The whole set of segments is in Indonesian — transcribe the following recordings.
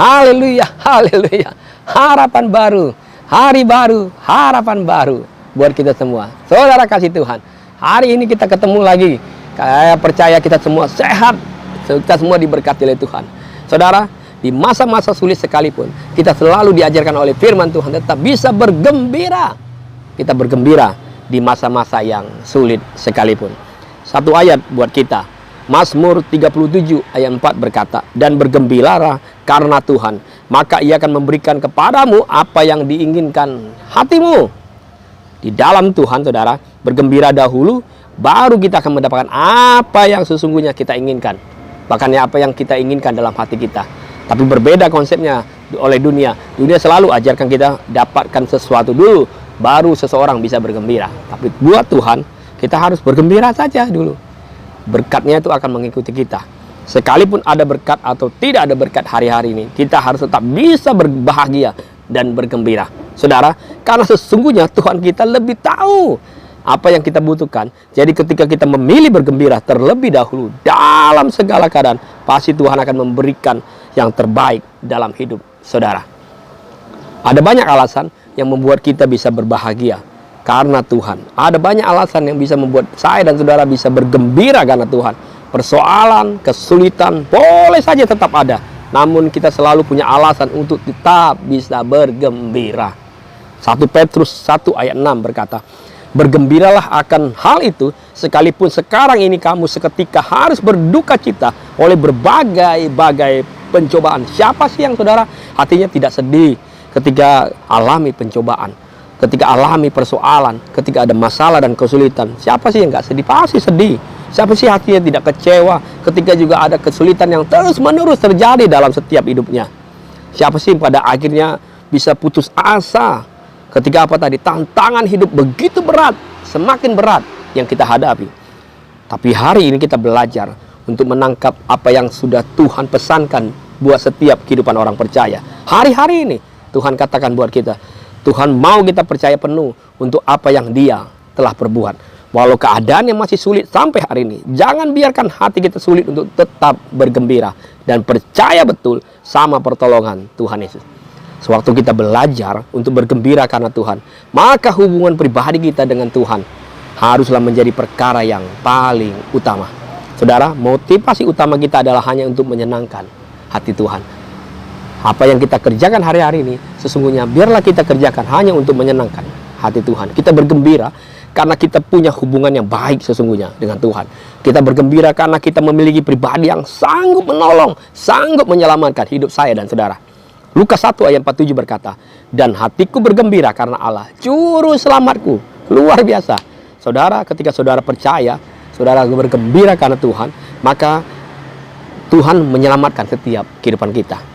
Haleluya, haleluya. Harapan baru, hari baru, harapan baru buat kita semua. Saudara kasih Tuhan, hari ini kita ketemu lagi. Saya percaya kita semua sehat, kita semua diberkati oleh Tuhan. Saudara, di masa-masa sulit sekalipun, kita selalu diajarkan oleh firman Tuhan tetap bisa bergembira. Kita bergembira di masa-masa yang sulit sekalipun. Satu ayat buat kita. Mazmur 37 ayat 4 berkata, dan bergembiralah karena Tuhan, maka Ia akan memberikan kepadamu apa yang diinginkan hatimu. Di dalam Tuhan, saudara, bergembira dahulu, baru kita akan mendapatkan apa yang sesungguhnya kita inginkan. Bahkan apa yang kita inginkan dalam hati kita. Tapi berbeda konsepnya oleh dunia. Dunia selalu ajarkan kita dapatkan sesuatu dulu, baru seseorang bisa bergembira. Tapi buat Tuhan, kita harus bergembira saja dulu. Berkatnya itu akan mengikuti kita. Sekalipun ada berkat atau tidak ada berkat hari-hari ini, kita harus tetap bisa berbahagia dan bergembira. Saudara, karena sesungguhnya Tuhan kita lebih tahu apa yang kita butuhkan. Jadi ketika kita memilih bergembira terlebih dahulu dalam segala keadaan, pasti Tuhan akan memberikan yang terbaik dalam hidup saudara. Ada banyak alasan yang membuat kita bisa berbahagia karena Tuhan. Ada banyak alasan yang bisa membuat saya dan saudara bisa bergembira karena Tuhan. Persoalan, kesulitan, boleh saja tetap ada. Namun kita selalu punya alasan untuk tetap bisa bergembira. 1 Petrus 1 ayat 6 berkata, bergembiralah akan hal itu, sekalipun sekarang ini kamu seketika harus berduka cita oleh berbagai-bagai pencobaan. Siapa sih yang saudara hatinya tidak sedih ketika alami pencobaan? Ketika alami persoalan, ketika ada masalah dan kesulitan, siapa sih yang nggak sedih? Pasti sedih. Siapa sih hatinya tidak kecewa ketika juga ada kesulitan yang terus-menerus terjadi dalam setiap hidupnya? Siapa sih pada akhirnya bisa putus asa ketika apa tadi? Tantangan hidup begitu berat, semakin berat yang kita hadapi. Tapi hari ini kita belajar untuk menangkap apa yang sudah Tuhan pesankan buat setiap kehidupan orang percaya. Hari-hari ini Tuhan katakan buat kita, Tuhan mau kita percaya penuh untuk apa yang Dia telah perbuat. Walau keadaannya masih sulit sampai hari ini, jangan biarkan hati kita sulit untuk tetap bergembira dan percaya betul sama pertolongan Tuhan Yesus. Sewaktu kita belajar untuk bergembira karena Tuhan, maka hubungan pribadi kita dengan Tuhan haruslah menjadi perkara yang paling utama. Saudara, motivasi utama kita adalah hanya untuk menyenangkan hati Tuhan. Apa yang kita kerjakan hari-hari ini, sesungguhnya biarlah kita kerjakan hanya untuk menyenangkan hati Tuhan. Kita bergembira karena kita punya hubungan yang baik sesungguhnya dengan Tuhan. Kita bergembira karena kita memiliki pribadi yang sanggup menolong, sanggup menyelamatkan hidup saya dan saudara. Lukas 1 ayat 47 berkata, dan hatiku bergembira karena Allah, juru selamatku. Luar biasa. Saudara, ketika saudara percaya, saudara bergembira karena Tuhan, maka Tuhan menyelamatkan setiap kehidupan kita.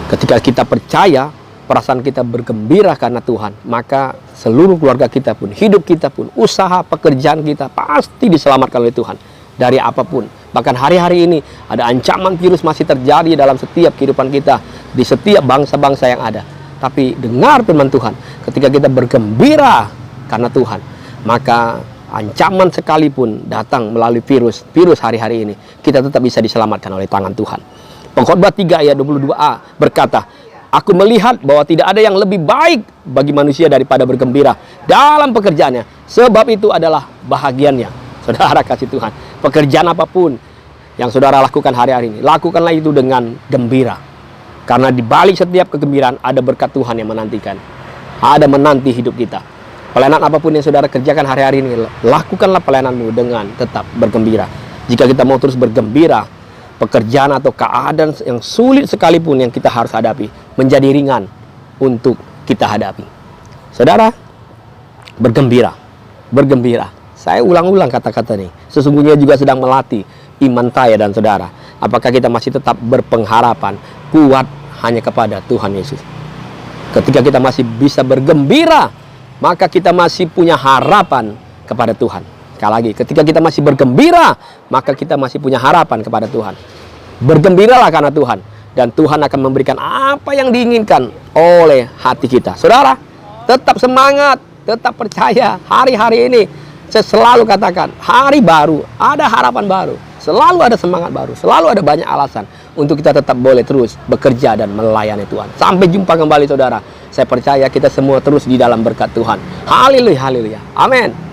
Ketika kita percaya, perasaan kita bergembira karena Tuhan, maka seluruh keluarga kita pun, hidup kita pun, usaha, pekerjaan kita pasti diselamatkan oleh Tuhan dari apapun. Bahkan hari-hari ini ada ancaman virus masih terjadi dalam setiap kehidupan kita, di setiap bangsa-bangsa yang ada. Tapi dengar firman Tuhan, ketika kita bergembira karena Tuhan, maka ancaman sekalipun datang melalui virus hari-hari ini, kita tetap bisa diselamatkan oleh tangan Tuhan. Pengkhotbah 3 ayat 22a berkata, aku melihat bahwa tidak ada yang lebih baik bagi manusia daripada bergembira dalam pekerjaannya, sebab itu adalah bahagiannya. Saudara kasih Tuhan, pekerjaan apapun yang saudara lakukan hari-hari ini, lakukanlah itu dengan gembira. Karena di balik setiap kegembiraan ada berkat Tuhan yang menantikan, ada menanti hidup kita. Pelayanan apapun yang saudara kerjakan hari-hari ini, lakukanlah pelayananmu dengan tetap bergembira. Jika kita mau terus bergembira, pekerjaan atau keadaan yang sulit sekalipun yang kita harus hadapi menjadi ringan untuk kita hadapi. Saudara, bergembira, bergembira. Saya ulang-ulang kata-kata ini. Sesungguhnya juga sedang melatih iman saya dan saudara. Apakah kita masih tetap berpengharapan kuat hanya kepada Tuhan Yesus? Ketika kita masih bisa bergembira, maka kita masih punya harapan kepada Tuhan. Sekali lagi, ketika kita masih bergembira, maka kita masih punya harapan kepada Tuhan. Bergembiralah karena Tuhan, dan Tuhan akan memberikan apa yang diinginkan oleh hati kita. Saudara, tetap semangat, tetap percaya. Hari-hari ini saya selalu katakan, hari baru, ada harapan baru, selalu ada semangat baru, selalu ada banyak alasan untuk kita tetap boleh terus bekerja dan melayani Tuhan. Sampai jumpa kembali saudara. Saya percaya kita semua terus di dalam berkat Tuhan. Haleluya, haleluya. Amin.